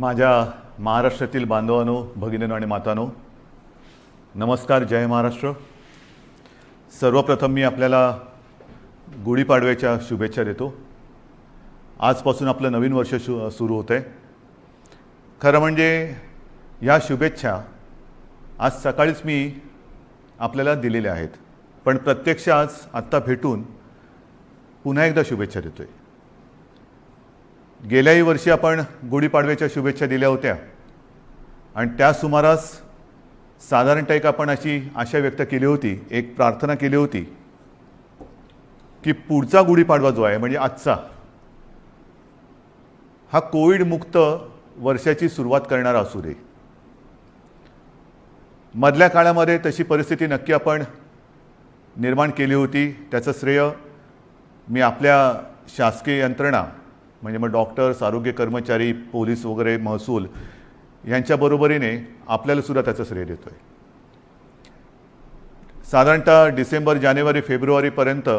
माझ्या महाराष्ट्रातील बांधवांनो, भगिनींनो आणि मातांनो, नमस्कार. जय महाराष्ट्र. सर्वप्रथम मी आपल्याला गुढीपाडव्याच्या शुभेच्छा देतो. आजपासून आपलं नवीन वर्ष सुरू होतं आहे. खरं म्हणजे या शुभेच्छा आज सकाळीच मी आपल्याला दिलेल्या आहेत, पण प्रत्यक्ष आज आत्ता भेटून पुन्हा एकदा शुभेच्छा देतो आहे. गेल्याही वर्षी आपण गुढीपाडव्याच्या शुभेच्छा दिल्या होत्या आणि त्या सुमारास साधारणतः एक आपण अशी आशा व्यक्त केली होती, एक प्रार्थना केली होती की पुढचा गुढीपाडवा जो आहे म्हणजे आजचा, हा कोविड मुक्त वर्षाची सुरुवात करणारा असू दे. मधल्या काळामध्ये तशी परिस्थिती नक्की आपण निर्माण केली होती. त्याचं श्रेय मी आपल्या शासकीय यंत्रणा म्हणजे मग डॉक्टर्स, आरोग्य कर्मचारी, पोलीस वगैरे, महसूल यांच्या बरोबरीने आपल्याला सुद्धा त्याचं श्रेय देतो आहे. साधारणतः डिसेंबर, जानेवारी, फेब्रुवारीपर्यंत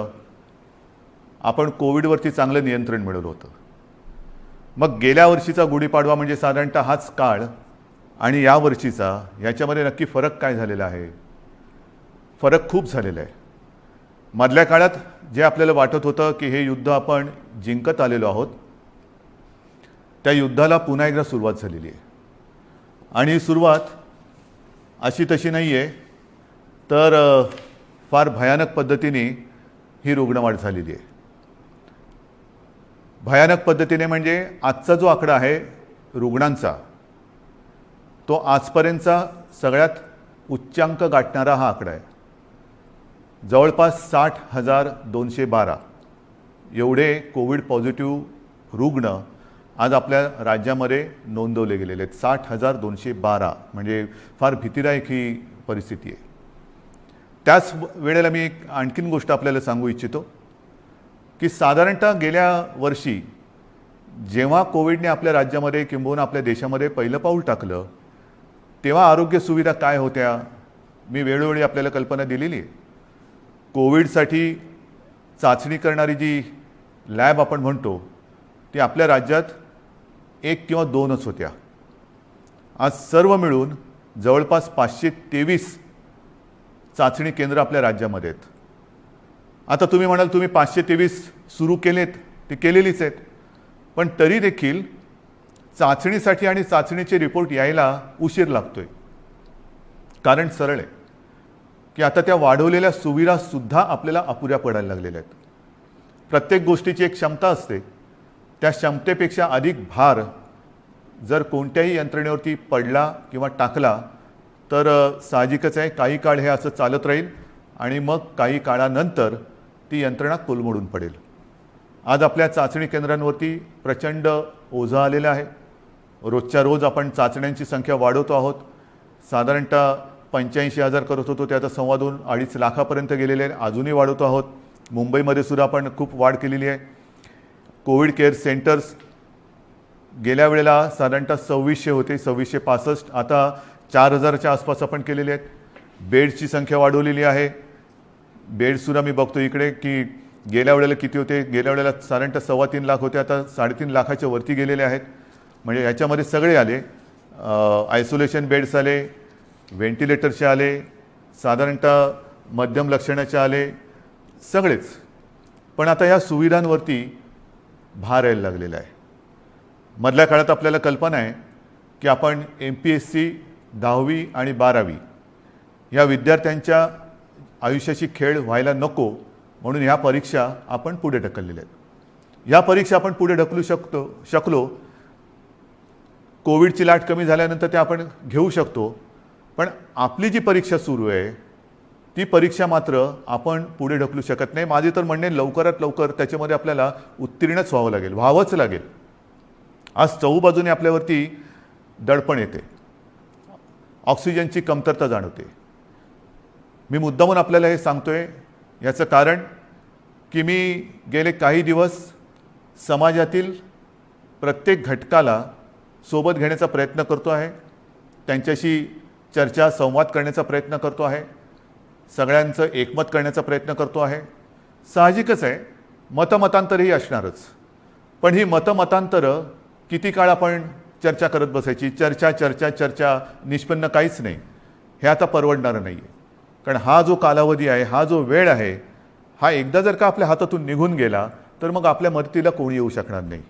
आपण कोविडवरती चांगलं नियंत्रण मिळवलं होतं. मग गेल्या वर्षीचा गुढीपाडवा म्हणजे साधारणतः हाच काळ आणि या वर्षीचा याच्यामध्ये नक्की फरक काय झालेला आहे? फरक खूप झालेला आहे. मधल्या काळात जे आपल्याला वाटत होतं की हे युद्ध आपण जिंकत आलेलो आहोत, त्या युद्धाला पुन्हा एकदा सुरुवात झालेली आहे. आणि ही सुरुवात अशी तशी नाही आहे, तर फार भयानक पद्धतीने ही रुग्णवाढ झालेली आहे. भयानक पद्धतीने म्हणजे आजचा जो आकडा आहे रुग्णांचा, तो आजपर्यंतचा सगळ्यात उच्चांक गाठणारा हा आकडा आहे. जवळपास 60,212 एवढे कोविड पॉझिटिव्ह रुग्ण आज आपल्या राज्यामध्ये नोंदवले गेलेले आहेत. 60,212 म्हणजे फार भीतीदायक ही परिस्थिती आहे. त्याच वेळेला मी एक आणखीन गोष्ट आपल्याला सांगू इच्छितो की साधारणतः गेल्या वर्षी जेव्हा कोविडने आपल्या राज्यामध्ये किंबहुना आपल्या देशामध्ये पहिलं पाऊल टाकलं, तेव्हा आरोग्य सुविधा काय होत्या मी वेळोवेळी आपल्याला कल्पना दिलेली आहे. कोविडसाठी चाचणी करणारी जी लॅब आपण म्हणतो ती आपल्या राज्यात 1 किंवा 2च होत्या. आज सर्व मिळून जवळपास 523 चाचणी केंद्र आपल्या राज्यामध्ये आहेत. आता तुम्ही म्हणाल तुम्ही 523 सुरू केलेत, ते केलेलीच आहेत, पण तरी देखील चाचणीसाठी आणि चाचणीचे रिपोर्ट यायला उशीर लागतोय. कारण सरळ आहे की आता त्या वाढवलेल्या सुविधासुद्धा आपल्याला अपुऱ्या पडायला लागलेल्या आहेत. प्रत्येक गोष्टीची एक क्षमता असते, त्या क्षमतेपेक्षा अधिक भार जर कोणत्याही यंत्रणेवरती पडला किंवा टाकला तर साहजिकच आहे काही काळ हे असं चालत राहील आणि मग काही काळानंतर ती यंत्रणा कोलमडून पडेल. आज आपल्या चाचणी केंद्रांवरती प्रचंड ओझं आलेलं आहे. रोजच्या रोज आपण चाचण्यांची संख्या वाढवतो आहोत. साधारणतः 85,000 करत होतो, ते आता 2.25 लाखापर्यंत गेलेले आहे. अजूनही वाढवतो आहोत. मुंबईमध्ये सुद्धा आपण खूप वाढ केलेली आहे. कोविड केअर सेंटर्स गेल्या वेळेला साधारणतः 2600 होते, 2665, आता 4000च्या आसपास आपण केलेले आहेत. बेड्सची संख्या वाढवलेली आहे. बेड्ससुद्धा मी बघतो इकडे की गेल्या वेळेला किती होते, गेल्या वेळेला साधारणतः 3.25 लाख होते, आता 3.5 लाखाच्या वरती गेलेले आहेत. म्हणजे याच्यामध्ये सगळे आले, आयसोलेशन बेड्स आले, व्हेंटिलेटरचे आले, साधारणतः मध्यम लक्षणाचे आले, सगळेच. पण आता या सुविधांवरती भार यायला लागलेला आहे. मधल्या काळात आपल्याला कल्पना आहे की आपण MPSC 10वी आणि 12वी या विद्यार्थ्यांच्या आयुष्याची खेळ व्हायला नको म्हणून ह्या परीक्षा आपण पुढे ढकललेल्या आहेत. या परीक्षा आपण पुढे ढकलू शकलो. कोविडची लाट कमी झाल्यानंतर ते आपण घेऊ शकतो, पण आपली जी परीक्षा सुरू आहे ती परीक्षा मात्र आपण पुढे ढकलू शकत नाही. माझे तर म्हणणे लवकरात लवकर त्याच्यामध्ये आपल्याला उत्तीर्णच व्हावंच लागेल. आज चहूबाजूने आपल्यावरती दडपण येते, ऑक्सिजनची कमतरता जाणवते. मी मुद्दामून आपल्याला हे सांगतोय याचं कारण की मी गेले काही दिवस समाजातील प्रत्येक घटकाला सोबत घेण्याचा प्रयत्न करतो आहे, त्यांच्याशी चर्चा संवाद करण्याचा प्रयत्न करतो आहे, सगळ्यांचं एकमत करण्याचा प्रयत्न करतो आहे. साहजिकच आहे मतमतांतरही असणारच, पण ही मतमतांतरं किती काळ आपण चर्चा करत बसायची, चर्चा चर्चा चर्चा, निष्पन्न काहीच नाही. हे आता परवडणारं नाही आहे. कारण हा जो कालावधी आहे, हा जो वेळ आहे, हा एकदा जर का आपल्या हातातून निघून गेला तर मग आपल्या मदतीला कोणी येऊ शकणार नाही.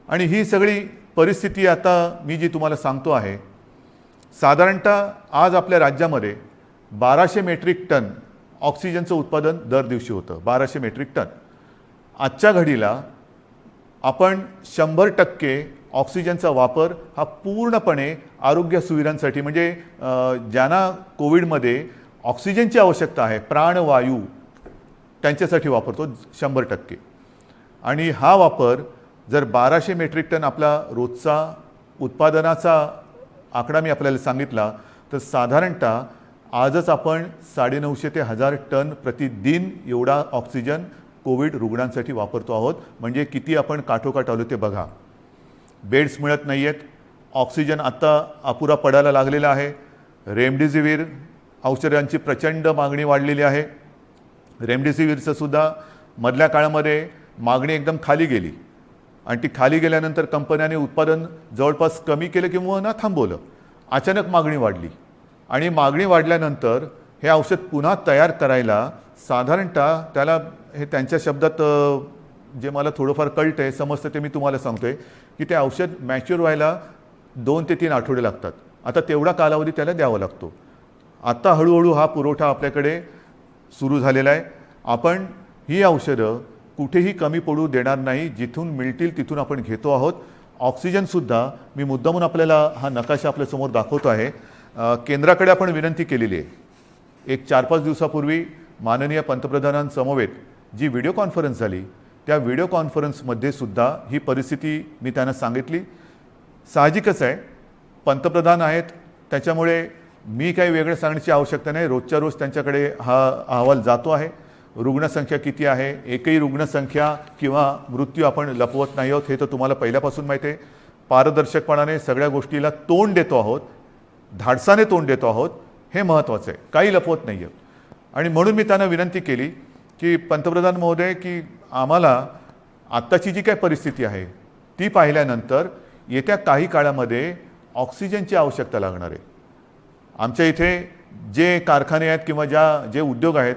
आणि ही सगळी परिस्थिती आता मी जी तुम्हाला सांगतो आहे, साधारणतः आज आपल्या राज्यामध्ये 1200 मेट्रिक टन ऑक्सिजनचं उत्पादन दर दिवशी होतं. 1200 मेट्रिक टन. आजच्या घडीला आपण 100% ऑक्सिजनचा वापर हा पूर्णपणे आरोग्य सुविधांसाठी, म्हणजे ज्यांना कोविडमध्ये ऑक्सिजनची आवश्यकता आहे, प्राणवायू, त्यांच्यासाठी वापरतो 100%. आणि हा वापर जर 1200 मेट्रिक टन आपला रोजचा उत्पादनाचा आकडा मी आपल्याला सांगितला, तर साधारणतः आजच आपण 950 ते 1000 टन प्रतिदिन एवढा ऑक्सिजन कोविड रुग्णांसाठी वापरतो आहोत. म्हणजे किती आपण काठोकाठ आलो ते बघा. बेड्स मिळत नाही आहेत, ऑक्सिजन आत्ता अपुरा पडायला लागलेला आहे. रेमडेसिवीर औषधांची प्रचंड मागणी वाढलेली आहे. रेमडेसिवीरचं सुद्धा मधल्या काळामध्ये मागणी एकदम खाली गेली आणि ती खाली गेल्यानंतर कंपन्यांनी उत्पादन जवळपास कमी केलं किंवा ना थांबवलं. अचानक मागणी वाढली आणि मागणी वाढल्यानंतर हे औषध पुन्हा तयार करायला साधारणतः त्याला, हे त्यांच्या शब्दात जे मला थोडंफार कळतं आहे, समजतं ते मी तुम्हाला सांगतो आहे, की ते औषध मॅच्युअर व्हायला 2 ते 3 आठवडे लागतात. आता तेवढा कालावधी त्याला द्यावा लागतो. आता हळूहळू हा पुरवठा आपल्याकडे सुरू झालेला आहे. आपण ही औषधं कुठेही कमी पडू देणार नाही. जिथून मिळतील तिथून आपण घेतो आहोत. ऑक्सिजनसुद्धा मी मुद्दामून आपल्याला हा नकाशा आपल्यासमोर दाखवतो आहे. केंद्राकडे आपण विनंती केलेली आहे. एक 4-5 दिवसापूर्वी माननीय पंतप्रधानांसमवेत जी व्हिडिओ कॉन्फरन्स झाली, त्या व्हिडिओ कॉन्फरन्समध्ये सुद्धा ही परिस्थिती मी त्यांना सांगितली. साहजिकच आहे, पंतप्रधान आहेत, त्याच्यामुळे मी काही वेगळं सांगण्याची आवश्यकता नाही. रोजच्या रोज त्यांच्याकडे हा अहवाल जातो आहे. रुग्णसंख्या किती आहे, एकही रुग्णसंख्या किंवा मृत्यू आपण लपवत नाही आहोत, हे तर तुम्हाला पहिल्यापासून माहिती आहे. पारदर्शकपणाने सगळ्या गोष्टीला तोंड देतो आहोत, धाडसाने तोंड देतो आहोत, हे महत्त्वाचं आहे. काही लपवत नाही आहे. आणि म्हणून मी त्यांना विनंती केली की पंतप्रधान महोदय, की आम्हाला आत्ताची जी काय परिस्थिती आहे ती पाहिल्यानंतर येत्या काही काळामध्ये ऑक्सिजनची आवश्यकता लागणार आहे. आमच्या इथे जे कारखाने आहेत किंवा जे उद्योग आहेत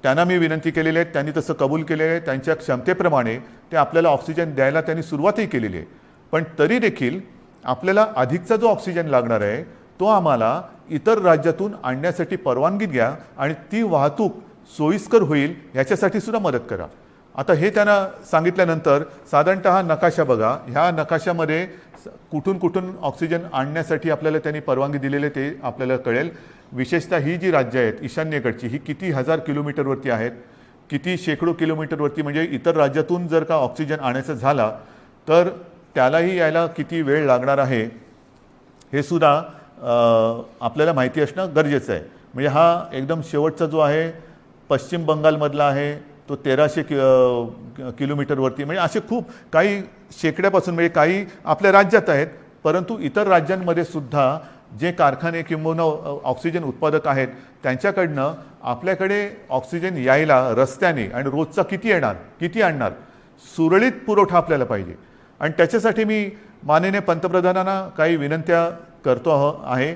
त्यांना मी विनंती केलेली आहे, त्यांनी तसं कबूल केलेलं आहे. त्यांच्या क्षमतेप्रमाणे ते आपल्याला ऑक्सिजन द्यायला त्यांनी सुरुवातही केलेली आहे. पण तरी देखील आपल्याला अधिकचा जो ऑक्सिजन लागणार आहे तो आम्हाला इतर राज्यातून आणण्यासाठी परवानगी द्या आणि ती वाहतूक सोयीस्कर होईल ह्याच्यासाठी सुद्धा मदत करा. आता हे त्यांना सांगितल्यानंतर साधारणतः हा नकाशा बघा. ह्या नकाशामध्ये कुठून कुठून ऑक्सिजन आणण्यासाठी आपल्याला त्यांनी परवानगी दिलेले ते आपल्याला कळेल. विशेषतः ही जी राज्य आहेत ईशान्येकडची, ही किती 1000 किलोमीटरवरती आहेत, किती शेकडो किलोमीटरवरती. म्हणजे इतर राज्यातून जर का ऑक्सिजन आणायचं झाला तर त्यालाही यायला किती वेळ लागणार आहे हे सुद्धा आपल्याला माहिती असणं गरजेचं आहे. म्हणजे हा एकदम शेवटचा जो आहे पश्चिम बंगालमधला आहे, तो 1300 किलोमीटरवरती. म्हणजे असे खूप काही शेकड्यापासून, म्हणजे काही आपल्या राज्यात आहेत, परंतु इतर राज्यांमध्ये सुद्धा जे कारखाने किंवा ऑक्सिजन उत्पादक आहेत त्यांच्याकडनं आपल्याकडे ऑक्सिजन यायला रस्त्याने आणि रोजचा किती येणार, किती आणणार, सुरळीत पुरवठा आपल्याला पाहिजे. आणि त्याच्यासाठी मी माननीय पंतप्रधानांना काही विनंत्या करतो आहे.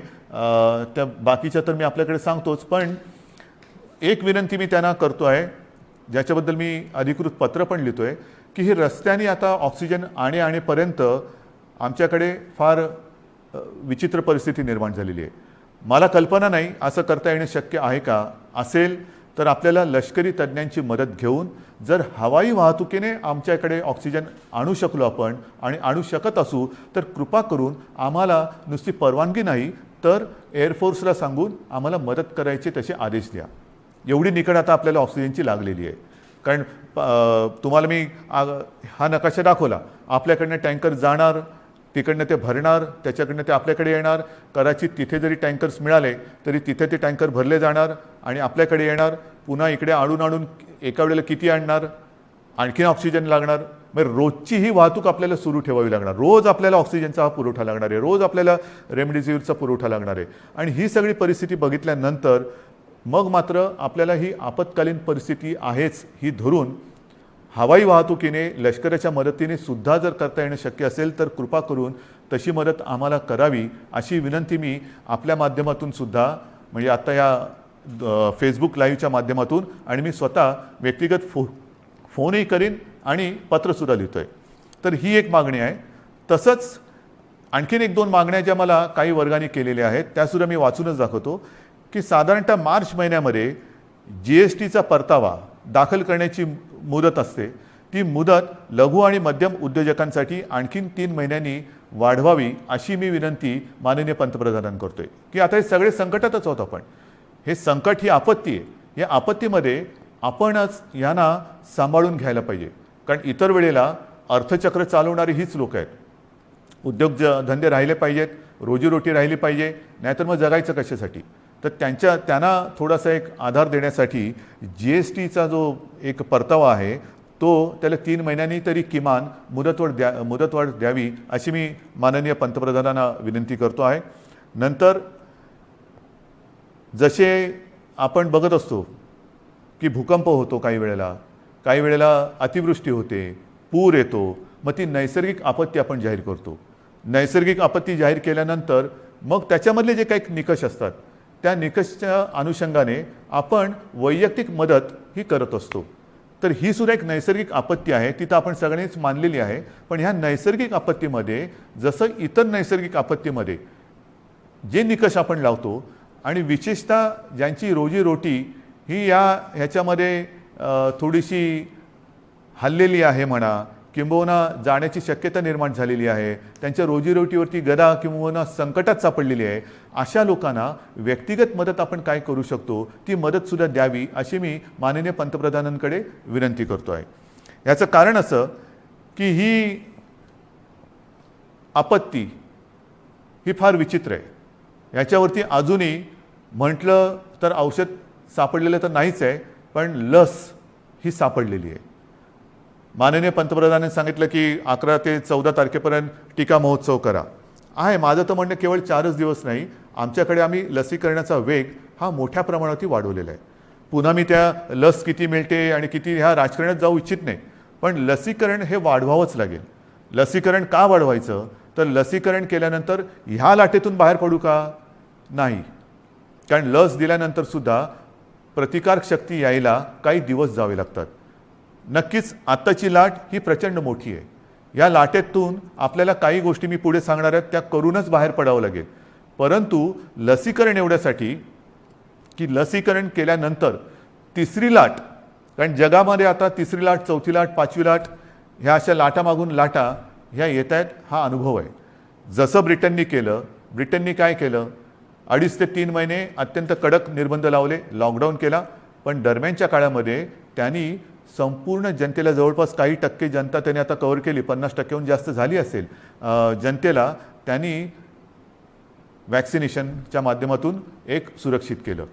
त्या बाकीच्या तर मी आपल्याकडे सांगतोच, पण एक विनंती मी त्यांना करतो आहे, ज्याच्याबद्दल मी अधिकृत पत्र पण लिहितो आहे, की ही रस्त्याने आता ऑक्सिजन आणेपर्यंत आमच्याकडे फार विचित्र परिस्थिती निर्माण झालेली आहे. मला कल्पना नाही असं करता येणं शक्य आहे का. असेल तर आपल्याला लष्करी तज्ज्ञांची मदत घेऊन जर हवाई वाहतुकीने आमच्याकडे ऑक्सिजन आणू शकलो आपण आणि आणू शकत असू तर कृपा करून आम्हाला नुसती परवानगी नाही तर एअरफोर्सला सांगून आम्हाला मदत करायचे तसे आदेश द्या. एवढी निकड आता आपल्याला ऑक्सिजनची लागलेली आहे. कारण तुम्हाला मी हा नकाशा दाखवला. आपल्याकडनं टँकर जाणार, तिकडनं ते भरणार, त्याच्याकडनं ते आपल्याकडे येणार. कदाचित तिथे जरी टँकर्स मिळाले तरी तिथे ते टँकर भरले जाणार आणि आपल्याकडे येणार. पुन्हा इकडे आणून एका वेळेला किती आणणार, आणखीन ऑक्सिजन लागणार. मग रोजची ही वाहतूक आपल्याला सुरू ठेवावी लागणार. रोज आपल्याला ऑक्सिजनचा हा पुरवठा लागणार आहे, रोज आपल्याला रेमडेसिवीरचा पुरवठा लागणार आहे. आणि ही सगळी परिस्थिती बघितल्यानंतर मग मात्र आपल्याला ही आपत्कालीन परिस्थिती आहेच ही धरून हवाई वाहतुकीने लष्कराच्या मदतीने सुद्धा जर करता येणं शक्य असेल तर कृपा करून तशी मदत आम्हाला करावी अशी विनंती मी आपल्या माध्यमातून सुद्धा, म्हणजे आता या फेसबुक लाईव्हच्या माध्यमातून आणि मी स्वतः व्यक्तिगत फोनही करीन आणि पत्रसुद्धा लिहितो आहे. तर ही एक मागणी आहे. तसंच आणखीन 1-2 मागण्या ज्या मला काही वर्गाने केलेल्या आहेत त्यासुद्धा मी वाचूनच दाखवतो की साधारणतः मार्च महिन्यामध्ये GSTचा परतावा दाखल करण्याची मुदत असते. ती मुदत लघु आणि मध्यम उद्योजकांसाठी आणखीन 3 महिन्यांनी वाढवावी अशी मी विनंती माननीय पंतप्रधानांना करतोय की आता हे सगळे संकटातच आहोत आपण. हे संकट ही आपत्ती आहे. या आपत्तीमध्ये आपणच यांना सांभाळून घ्यायला पाहिजे. कारण इतर वेळेला अर्थचक्र चालवणारी हीच लोक आहेत. उद्योगधंदे राहिले पाहिजेत, रोजीरोटी राहिली पाहिजे, नाहीतर मग जगायचं कशासाठी. तर त्यांना थोडासा एक आधार देण्यासाठी GSTचा जो एक परतावा आहे तो त्याला 3 महिन्यांनी तरी किमान मुदतवाढ द्यावी अशी मी माननीय पंतप्रधानांना विनंती करतो आहे. नंतर जसे आपण बघत असतो की भूकंप होतो, काही वेळेला अतिवृष्टी होते, पूर येतो, मग ती नैसर्गिक आपत्ती आपण जाहीर करतो. नैसर्गिक आपत्ती जाहीर केल्यानंतर मग त्याच्यामधले जे काही निकष असतात त्या निकषच्या अनुषंगाने आपण वैयक्तिक मदत ही करत असतो. तर ही सुद्धा एक नैसर्गिक आपत्ती आहे, ती तर आपण सगळ्यांनीच मानलेली आहे. पण ह्या नैसर्गिक आपत्तीमध्ये जसं इतर नैसर्गिक आपत्तीमध्ये जे निकष आपण लावतो आणि विशेषतः ज्यांची रोजीरोटी ही ह्याच्यामध्ये थोडीशी हल्लेली आहे म्हणा, किंबहुना जाण्याची शक्यता निर्माण झालेली आहे, त्यांच्या रोजीरोटीवरती गदा किंबहुना संकटात सापडलेली आहे, अशा लोकांना व्यक्तिगत मदत आपण काय करू शकतो ती मदतसुद्धा द्यावी अशी मी माननीय पंतप्रधानांकडे विनंती करतो आहे. याचं कारण असं की ही आपत्ती ही फार विचित्र आहे. याच्यावरती अजूनही म्हटलं तर औषध सापडलेलं तर नाहीच आहे, पण लस ही सापडलेली आहे. माननीय पंतप्रधानांनी सांगितलं की 11 ते 14 तारखेपर्यंत टीका महोत्सव करा. आहे, माझं तर म्हणणं केवळ 4च दिवस नाही, आम्ही लसीकरणाचा वेग हा मोठ्या प्रमाणात वाढवलेला आहे. पुन्हा मी त्या लस किती मिळते आणि किती ह्या राजकारणात जाऊ इच्छित नाही, पण लसीकरण हे वाढवावंच लागेल. लसीकरण का वाढवायचं तर लसीकरण केल्यानंतर ह्या लाटेतून बाहेर पडू का नाही, कारण लस दिल्यानंतर सुद्धा प्रतिकारक शक्ती यायला काही दिवस जावे लागतात. नक्कीच आत्ताची लाट ही प्रचंड मोठी आहे. या लाटेतून आपल्याला काही गोष्टी मी पुढे सांगणार आहेत त्या करूनच बाहेर पडावं लागेल. परंतु लसीकरण एवढ्यासाठी की लसीकरण केल्यानंतर तिसरी लाट, कारण जगामध्ये आता तिसरी लाट, चौथी लाट, 5वी लाट ह्या अशा लाटामागून लाटा ह्या येत आहेत, हा अनुभव आहे. जसं ब्रिटननी काय केलं, 2.5 ते 3 महिने अत्यंत कडक निर्बंध लावले, लॉकडाऊन केला. पण दरम्यानच्या काळामध्ये त्यांनी संपूर्ण जनतेला, जवळपास काही टक्के जनता त्यांनी आता कव्हर केली, 50%हून जास्त झाली असेल जनतेला, त्यांनी वॅक्सिनेशनच्या माध्यमातून एक सुरक्षित केलं.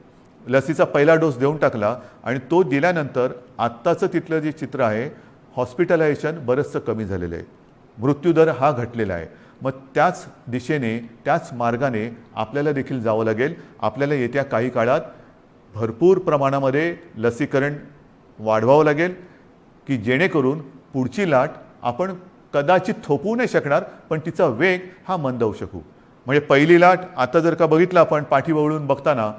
लसीचा पहिला डोस देऊन टाकला आणि तो दिल्यानंतर आत्ताचं तिथलं जे चित्र आहे, हॉस्पिटलायझेशन बरंचसं कमी झालेलं आहे, मृत्यूदर हा घटलेला आहे. मग त्याच दिशेने, त्याच मार्गाने आपल्याला देखील जावं लागेल. आपल्याला येत्या काही काळात भरपूर प्रमाणामध्ये लसीकरण वाढवावं लागेल की जेणेकरून पुढची लाट आपण कदाचित थोपवू नाही शकणार, पण तिचा वेग हा मंदावू शकू. म्हणजे पहिली लाट आता जर का बघितलं आपण पाठीवळून बघताना,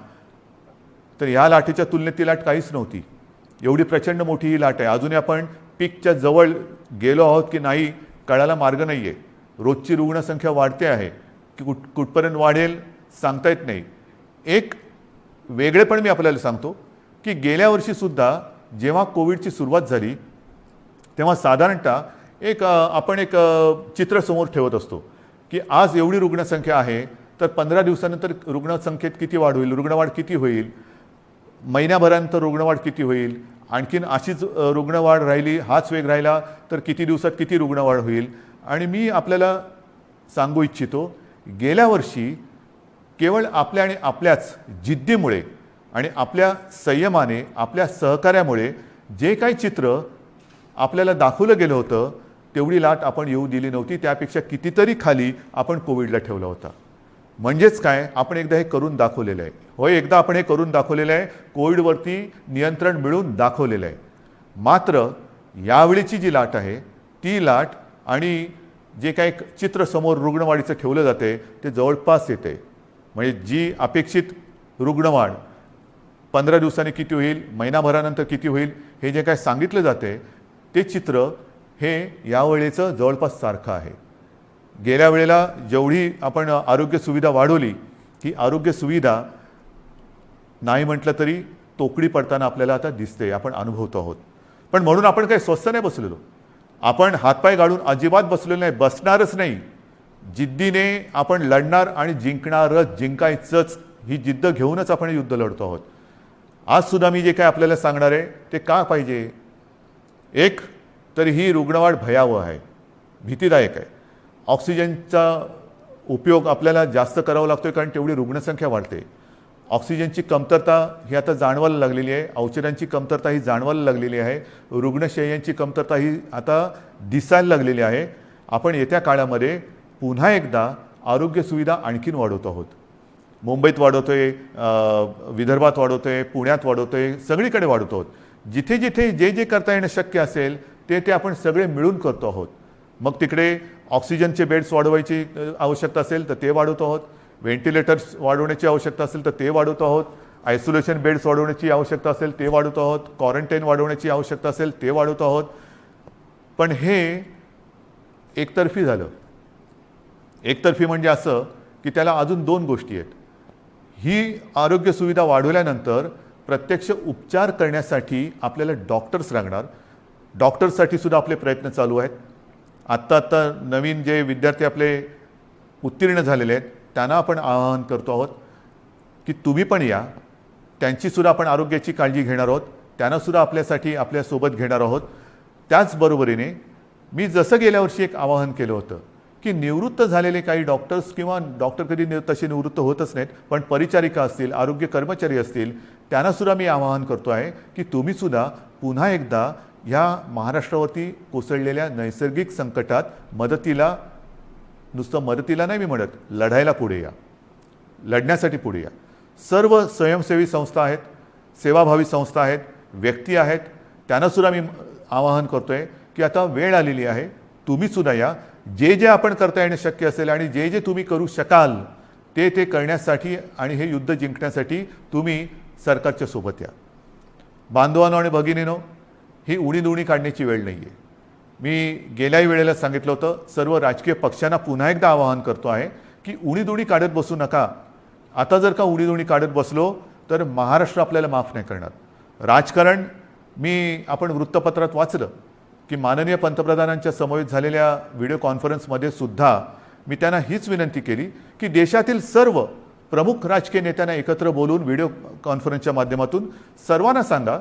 तर ह्या लाटेच्या तुलनेत ती लाट काहीच नव्हती. एवढी प्रचंड मोठी ही लाट आहे. अजूनही आपण पीकच्या जवळ गेलो आहोत की नाही कळायला मार्ग नाही आहे. रोजची रुग्णसंख्या वाढते आहे, की कुठपर्यंत वाढेल सांगता येत नाही. एक वेगळेपण मी आपल्याला सांगतो की गेल्या वर्षीसुद्धा जेव्हा कोविडची सुरुवात झाली तेव्हा साधारणतः आपण एक चित्र समोर ठेवत असतो की आज एवढी रुग्णसंख्या आहे, तर 15 दिवसानंतर रुग्णसंख्येत किती वाढ होईल, रुग्णवाढ किती होईल, महिन्याभरानंतर रुग्णवाढ किती होईल, आणखीन अशीच रुग्णवाढ राहिली, हाच वेग राहिला तर किती दिवसात किती रुग्णवाढ होईल. आणि मी आपल्याला सांगू इच्छितो, गेल्या वर्षी केवळ आपल्या आणि आपल्याच जिद्दीमुळे आणि आपल्या संयमाने, आपल्या सहकार्यामुळे जे काही चित्र आपल्याला दाखवलं गेलं होतं तेवढी लाट आपण येऊ दिली नव्हती. त्यापेक्षा कितीतरी खाली आपण कोविडला ठेवला होता. म्हणजेच काय, आपण एकदा हे करून दाखवलेलं आहे. होय, एकदा आपण हे करून दाखवलेलं आहे, कोविडवरती नियंत्रण मिळवून दाखवलेलं आहे. मात्र यावेळीची जी लाट आहे ती लाट आणि जे काही चित्र समोर रुग्णवाढीचं ठेवलं जाते ते जवळपास येते. म्हणजे जी अपेक्षित रुग्णवाढ 15 दिवसांनी किती होईल, महिनाभरानंतर किती होईल, हे जे काय सांगितलं जाते ते चित्र हे यावेळेचं जवळपास सारखं आहे. गेल्या वेळेला जेवढी आपण आरोग्य सुविधा वाढवली की आरोग्य सुविधा नाही म्हटलं तरी तोकडी पडताना आपल्याला आता दिसते, आपण अनुभवतो आहोत. पण म्हणून आपण काही स्वस्थ नाही बसलेलो, आपण हातपाय गाळून अजिबात बसलेलो नाही, बसणारच नाही. जिद्दीने आपण लढणार आणि जिंकणारच, जिंकायचंच ही जिद्द घेऊनच आपण युद्ध लढतो आहोत. आज सुद्धा मी जे काय आपल्याला सांगणार आहे ते का पाहिजे. एक तर ही रुग्णवाढ भयावह आहे, भीतीदायक आहे. ऑक्सिजनचा उपयोग आपल्याला जास्त करावा लागतोय कारण तेवढी रुग्णसंख्या वाढते. ऑक्सिजनची कमतरता ही आता जाणवायला लागलेली आहे, औषधांची कमतरता ही जाणवायला लागलेली आहे, रुग्णशय्यांची कमतरता ही आता दिसायला लागलेली आहे. आपण येत्या काळामध्ये पुन्हा एकदा आरोग्य सुविधा आणखीन वाढवतो आहोत. मुंबईत वाढवतोय, विदर्भात वाढवतोय, पुण्यात वाढवतोय, सगळीकडे वाढवतो आहोत. जिथे जिथे जे जे करता येणं शक्य असेल ते ते आपण सगळे मिळून करतो आहोत. मग तिकडे ऑक्सिजनचे बेड्स वाढवायची आवश्यकता असेल तर ते वाढवतो आहोत, व्हेंटिलेटर्स वाढवण्याची आवश्यकता असेल तर ते वाढवतो आहोत, आयसोलेशन बेड्स वाढवण्याची आवश्यकता असेल ते वाढवतो आहोत, क्वारंटाईन वाढवण्याची आवश्यकता असेल ते वाढवतो आहोत. पण हे एकतर्फी झालं. एकतर्फी म्हणजे असं की त्याला अजून दोन गोष्टी आहेत. ही आरोग्य सुविधा वाढवल्यानंतर प्रत्यक्ष उपचार करण्यासाठी आपल्याला डॉक्टर्स लागणार. डॉक्टर्ससाठी सुद्धा आपले प्रयत्न चालू आहेत. आत्ता नवीन जे विद्यार्थी आपले उत्तीर्ण झालेले आहेत त्यांना आपण आवाहन करतो आहोत की तुम्ही पण या. त्यांचीसुद्धा आपण आरोग्याची काळजी घेणार आहोत, त्यांनासुद्धा आपल्यासाठी आपल्यासोबत घेणार आहोत. त्याचबरोबरीने मी जसं गेल्या वर्षी एक आवाहन केलं होतं की निवृत्त झालेले काही डॉक्टर्स किंवा डॉक्टर कधी तसे निवृत्त होतच नाहीत, पण परिचारिका असतील, आरोग्य कर्मचारी असतील, त्यांनासुद्धा मी आवाहन करतो आहे की तुम्हीसुद्धा पुन्हा एकदा ह्या महाराष्ट्रावरती कोसळलेल्या नैसर्गिक संकटात मदतीला, नुसतं मदतीला नाही मी म्हणत, लढायला पुढे या, लढण्यासाठी पुढे या. सर्व स्वयंसेवी संस्था आहेत, सेवाभावी संस्था आहेत, व्यक्ती आहेत, त्यांनासुद्धा मी आवाहन करतो आहे की आता वेळ आलेली आहे, तुम्हीसुद्धा या. जे जे आपण करता येणं शक्य असेल आणि जे जे तुम्ही करू शकाल ते ते करण्यासाठी आणि हे युद्ध जिंकण्यासाठी तुम्ही सरकारच्या सोबत या. बांधवांनो आणि भगिनीनो, ही उणीधुणी काढण्याची वेळ नाही आहे. मी गेल्याही वेळेला सांगितलं होतं, सर्व राजकीय पक्षांना पुन्हा एकदा आवाहन करतो आहे की उणीधुणी काढत बसू नका. आता जर का उणीधुणी काढत बसलो तर महाराष्ट्र आपल्याला माफ नाही करणार. राजकारण आपण वृत्तपत्रात वाचलं की माननीय पंतप्रधानांच्या समवेत झालेल्या व्हिडिओ कॉन्फरन्समध्ये सुद्धा मी त्यांना हीच विनंती केली की देशातील सर्व प्रमुख राजकीय नेत्यांना एकत्र बोलून व्हिडिओ कॉन्फरन्सच्या माध्यमातून सर्वांना सांगा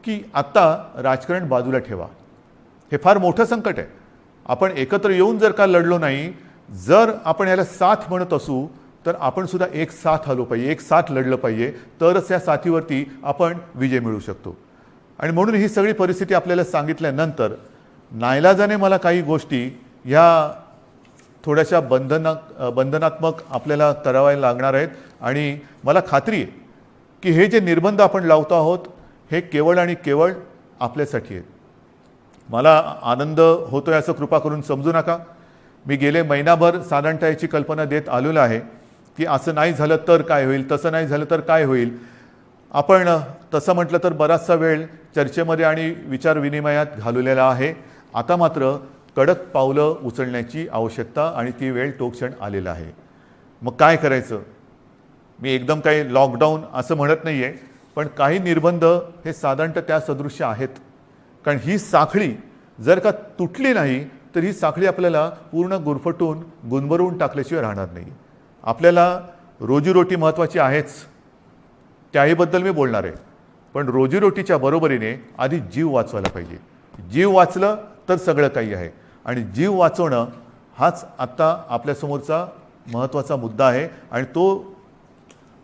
की आत्ता राजकारण बाजूला ठेवा. हे फार मोठं संकट आहे. आपण एकत्र येऊन जर का लढलो नाही, जर आपण याला साथ म्हणत असू तर आपण सुद्धा एक साथ आलो पाहिजे, एक साथ लढलं पाहिजे, तरच या साथीवरती आपण विजय मिळवू शकतो. आणि म्हणून ही सगळी परिस्थिती आपल्याला सांगितल्यानंतर नाईलाजाने मला काही गोष्टी ह्या थोड्याशा बंधनात्मक आपल्याला कराव्या लागणार आहेत. आणि मला खात्री आहे की हे जे निर्बंध आपण लावतो आहोत हे केवळ आणि केवळ आपल्यासाठी आहेत. मला आनंद होतोय असं कृपा करून समजू नका. मी गेले महिनाभर साधारणतः याची कल्पना देत आलेलो आहे की असं नाही झालं तर काय होईल, तसं नाही झालं तर काय होईल. आपण तसं म्हटलं तर बराचसा वेळ चर्चेमध्ये आणि विचारविनिमयात घालवलेला आहे. आता मात्र कडक पावलं उचलण्याची आवश्यकता आणि ती वेळ तो क्षण आलेला आहे. मग काय करायचं. मी एकदम काही लॉकडाऊन असं म्हणत नाही आहे, पण काही निर्बंध हे साधारणतः त्या सदृश्य आहेत. कारण ही साखळी जर का तुटली नाही तर ही साखळी आपल्याला पूर्ण गुरफटून गुंबरून टाकल्याशिवाय राहणार नाही. आपल्याला रोजीरोटी महत्त्वाची आहेच, त्याहीबद्दल मी बोलणार आहे. पण रोजीरोटीच्या बरोबरीने आधी जीव वाचवायला पाहिजे. जीव वाचलं तर सगळं काही आहे. आणि जीव वाचवणं हाच आत्ता आपल्यासमोरचा महत्त्वाचा मुद्दा आहे. आणि तो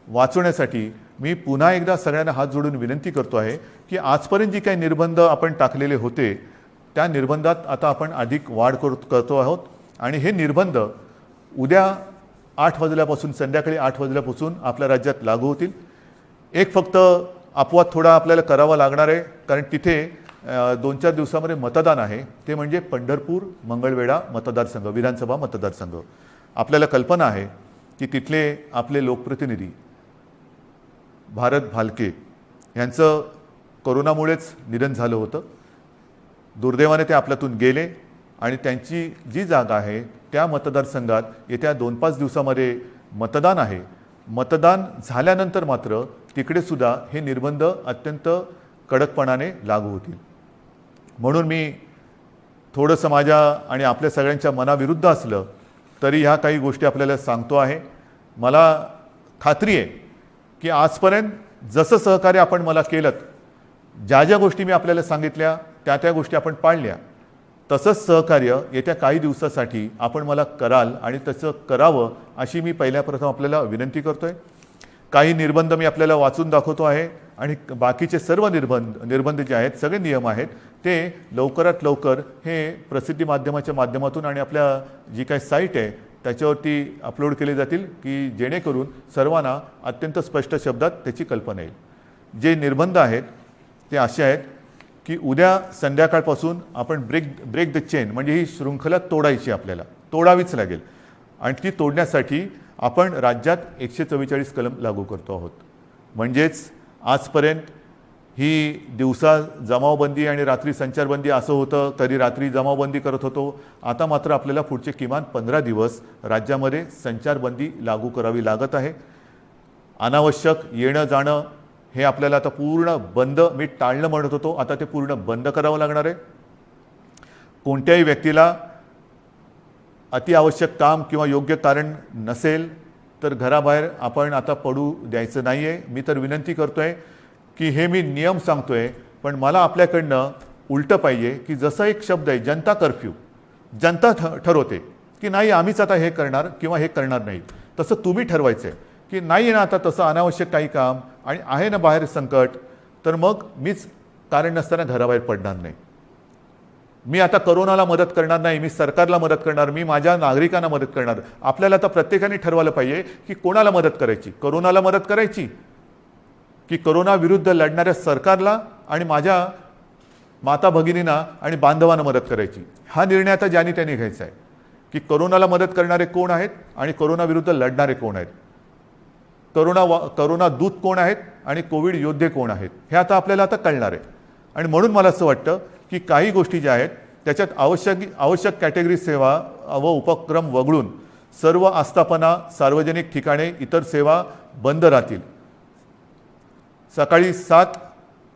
वाचवण्यासाठी मी पुन्हा एकदा सगळ्यांना हात जोडून विनंती करतो आहे की आजपर्यंत जी काही निर्बंध आपण टाकलेले होते त्या निर्बंधात आता आपण अधिक वाढ करतो आहोत. आणि हे निर्बंध उद्या 8 वाजल्यापासून, संध्याकाळी 8 वाजल्यापासून आपल्या राज्यात लागू होतील. एक फक्त अपवाद थोडा आपल्याला करावा लागणार आहे, कारण तिथे 2-4 दिवसामध्ये मतदान आहे, ते म्हणजे पंढरपूर मंगळवेढा मतदारसंघ, विधानसभा मतदारसंघ. आपल्याला कल्पना आहे की तिथले आपले लोकप्रतिनिधी भारत भालके यांचं कोरोनामुळेच निधन झालं होतं. दुर्दैवाने ते आपल्यातून गेले आणि त्यांची जी जागा आहे त्या मतदारसंघात येत्या 2-5 दिवसामध्ये मतदान आहे. मतदान झाल्यानंतर मात्र तिकडे सुद्धा हे निर्बंध अत्यंत कडकपणाने लागू होतील. म्हणून मी थोडंसं माझ्या आणि आपल्या सगळ्यांच्या मनाविरुद्ध असलं तरी ह्या काही गोष्टी आपल्याला सांगतो आहे. मला खात्री आहे की आजपर्यंत जसं सहकार्य आपण मला केलं, ज्या ज्या गोष्टी मी आपल्याला सांगितल्या त्या गोष्टी आपण पाळल्या, तसंच सहकार्य येत्या काही दिवसासाठी आपण मला कराल आणि तसं करावं अशी मी पहिल्या प्रथम आपल्याला विनंती करतोय. काही निर्बंध मी आपल्याला वाचून दाखवतो आहे आणि बाकीचे सर्व निर्बंध जे आहेत, सगळे नियम आहेत, ते लवकरात लवकर हे प्रसिद्धी माध्यमाच्या माध्यमातून आणि आपल्या जी काही साईट आहे त्याच्यावरती अपलोड केले जातील की जेणेकरून सर्वांना अत्यंत स्पष्ट शब्दात त्याची कल्पना येईल. जे निर्बंध आहेत ते असे आहेत की उद्या संध्याकाळपासून आपण ब्रेक द चेन म्हणजे ही शृंखला तोडायची, आपल्याला तोडावीच लागेल. आणि ती तोडण्यासाठी आपण राज्यात 144 कलम लागू करतो आहोत. म्हणजेच आजपर्यंत ही दिवसा जमावबंदी आणि रात्री संचारबंदी असं होतं, कधी रात्री जमावबंदी करत होतो. आता मात्र आपल्याला पुढचे किमान 15 दिवस राज्यामध्ये संचारबंदी लागू करावी लागत आहे. अनावश्यक येणं जाणं हे आपल्याला आता पूर्ण बंद, मी टाळणं म्हणत होतो, आता ते पूर्ण बंद करावं लागणार आहे. कोणत्याही व्यक्तीला अतिआवश्यक काम किंवा योग्य कारण नसेल तर घराबाहेर आपण आता पडू द्यायचं नाही आहे. मी तर विनंती करतो आहे की हे मी नियम सांगतो आहे, पण मला आपल्याकडनं उलटं पाहिजे की जसं एक शब्द आहे जनता कर्फ्यू, जनता ठरवते की नाही आम्हीच आता हे करणार किंवा हे करणार नाही, तसं तुम्ही ठरवायचं आहे की नाही ना आता तसं अनावश्यक काही काम आणि आहे ना बाहेर संकट, तर मग मीच कारण नसताना घराबाहेर पडणार नाही. मी आता करोनाला मदत करणार नाही, मी सरकारला मदत करणार, मी माझ्या नागरिकांना मदत करणार. आपल्याला आता प्रत्येकाने ठरवलं पाहिजे की कोणाला मदत करायची, करोनाला मदत करायची की करोना विरुद्ध लढणाऱ्या सरकारला आणि माझ्या माता भगिनींना आणि बांधवांना मदत करायची. हा निर्णय आता ज्यांनी त्यांनी घ्यायचा आहे की करोनाला मदत करणारे कोण आहेत आणि करोना विरुद्ध लढणारे कोण आहेत, करोना दूत कोण आहेत आणि कोविड योद्धे कोण आहेत, हे आता आपल्याला आता कळणार आहे. आणि म्हणून मला असं वाटतं की काही गोष्टी ज्या आहेत त्याच्यात आवश्यक कॅटेगरी सेवा व उपक्रम वगळून सर्व आस्थापना, सार्वजनिक ठिकाणे, इतर सेवा बंद राहतील. सकाळी 7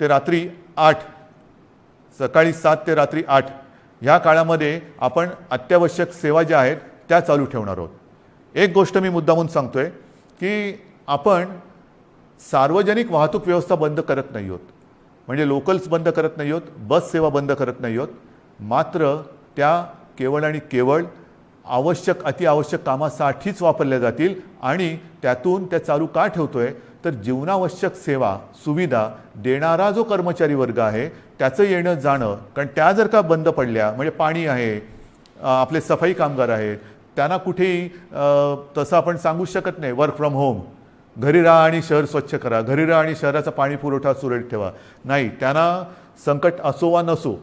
ते रात्री 8 ह्या काळामध्ये आपण अत्यावश्यक सेवा ज्या आहेत त्या चालू ठेवणार आहोत. एक गोष्ट मी मुद्दामून सांगतोय की आपण सार्वजनिक वाहतूक व्यवस्था बंद करत नाही आहोत, म्हणजे लोकल्स बंद करत नाही आहोत, बस सेवा बंद करत नाही आहोत. मात्र त्या केवळ आणि केवळ अतिआवश्यक कामासाठीच वापरल्या जातील. आणि त्यातून त्या चालू का ठेवतोय तर जीवनावश्यक सेवा सुविधा देणारा जो कर्मचारी वर्ग आहे त्याचं येणं जाणं, कारण त्या जर का बंद पडल्या म्हणजे पाणी आहे, आपले सफाई कामगार आहेत, त्यांना कुठेही तसं आपण सांगू शकत नाही वर्क फ्रॉम होम, घरी राहा आणि शहर स्वच्छ करा, घरी राहा आणि शहराचा पाणी पुरवठा सुरळीत ठेवा. नाही, त्यांना संकट असो वा नसो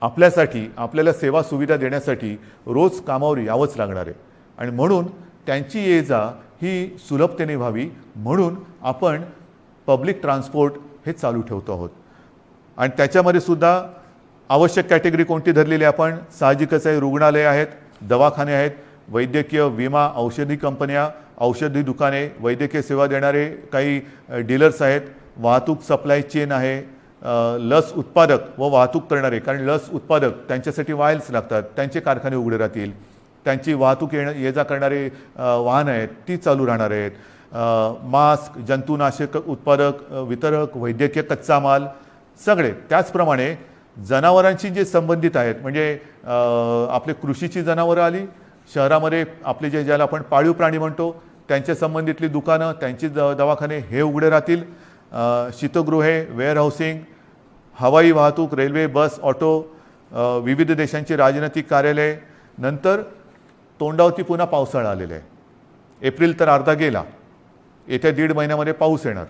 आपल्यासाठी, आपल्याला सेवा सुविधा देण्यासाठी रोज कामावर यावंच लागणार आहे. आणि म्हणून त्यांची ये जा ही सुलभतेने व्हावी म्हणून आपण पब्लिक ट्रान्सपोर्ट हे चालू ठेवतो आहोत. आणि त्याच्यामध्ये सुद्धा आवश्यक कॅटेगरी कोणती धरलेली आपण साहजिकच आहे, रुग्णालय आहेत, दवाखाने आहेत, वैद्यकीय, विमा, औषधी कंपन्या, औषधी दुकाने, वैद्यकीय सेवा देणारे काही डीलर्स आहेत, वाहतूक सप्लाय चेन आहे, लस उत्पादक व वाहतूक करणारे, कारण लस उत्पादक त्यांच्यासाठी वायल्स लागतात, त्यांचे कारखाने उघडे राहतील, त्यांची वाहतूक ये जा करणारे वाहन आहेत ती चालू राहणार आहेत. मास्क, जंतुनाशक उत्पादक, वितरक, वैद्यकीय कच्चा माल सगळे. त्याचप्रमाणे जनावरांशी जे संबंधित आहेत म्हणजे आपले कृषीची जनावरं आली, शहरामध्ये आपले जे ज्याला आपण पाळीव प्राणी म्हणतो त्यांच्या संबंधितली दुकानं, त्यांची दवाखाने हे उघडे राहतील. शीतगृहे, वेअरहाऊसिंग, हवाई वाहतूक, रेल्वे, बस, ऑटो, विविध देशांची राजनैतिक कार्यालय. नंतर तोंडावरती पुन्हा पावसाळा आलेला आहे. एप्रिल तर अर्धा गेला, येत्या 1.5 महिन्यामध्ये पाऊस येणार.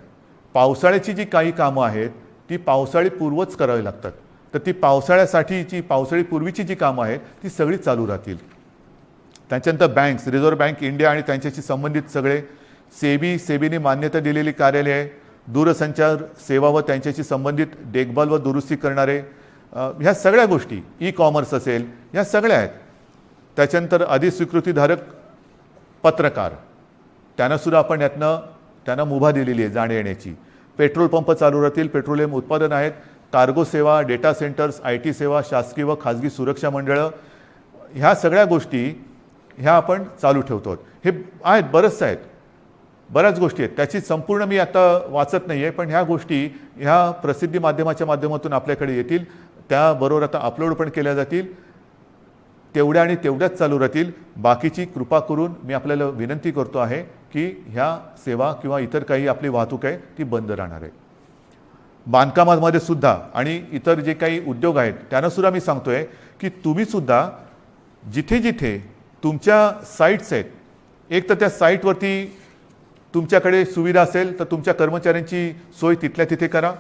पावसाळ्याची जी काही कामं आहेत ती पावसाळीपूर्वच करावी लागतात. तर ती पावसाळ्यासाठीची पावसाळीपूर्वीची जी कामं आहेत ती सगळी चालू राहतील. त्याच्यानंतर बँक्स, रिझर्व्ह बँक इंडिया आणि त्यांच्याशी संबंधित सगळे सेबीने मान्यता दिलेली कार्यालय आहे, दूरसंचार सेवा व त्यांच्याशी संबंधित देखभाल व दुरुस्ती करणारे, ह्या सगळ्या गोष्टी, ई कॉमर्स असेल, ह्या सगळ्या आहेत. त्याच्यानंतर अधिस्वीकृतीधारक पत्रकार, त्यांनासुद्धा आपण यातनं त्यांना मुभा दिलेली आहे जाण्या येण्याची. पेट्रोल पंप चालू राहतील, पेट्रोलियम उत्पादन आहेत, कार्गो सेवा, डेटा सेंटर्स, IT सेवा, शासकीय व खाजगी सुरक्षा मंडळं, ह्या सगळ्या गोष्टी ह्या आपण चालू ठेवतो. हे आहेत, बऱ्याच गोष्टी आहेत. त्याची संपूर्ण मी आता वाचत नाही आहे, पण ह्या गोष्टी ह्या प्रसिद्धी माध्यमाच्या माध्यमातून आपल्याकडे येतील. त्याबरोबर आता अपलोड पण केल्या जातील. तेवढ्या आणि तेवढ्याच चालू राहतील. बाकीची कृपा करून मी आपल्याला विनंती करतो आहे की ह्या सेवा किंवा इतर काही आपली वाहतूक आहे ती बंद राहणार आहे. बांधकामामध्ये सुद्धा आणि इतर जे काही उद्योग आहेत त्यांनासुद्धा मी सांगतो आहे की तुम्हीसुद्धा जिथे जिथे तुमच्या साईट्स आहेत, एक तर त्या साईटवरती तुमच्याकडे सुविधा असेल तर तुमच्या कर्मचाऱ्यांची सोय तिथल्या तिथे करा.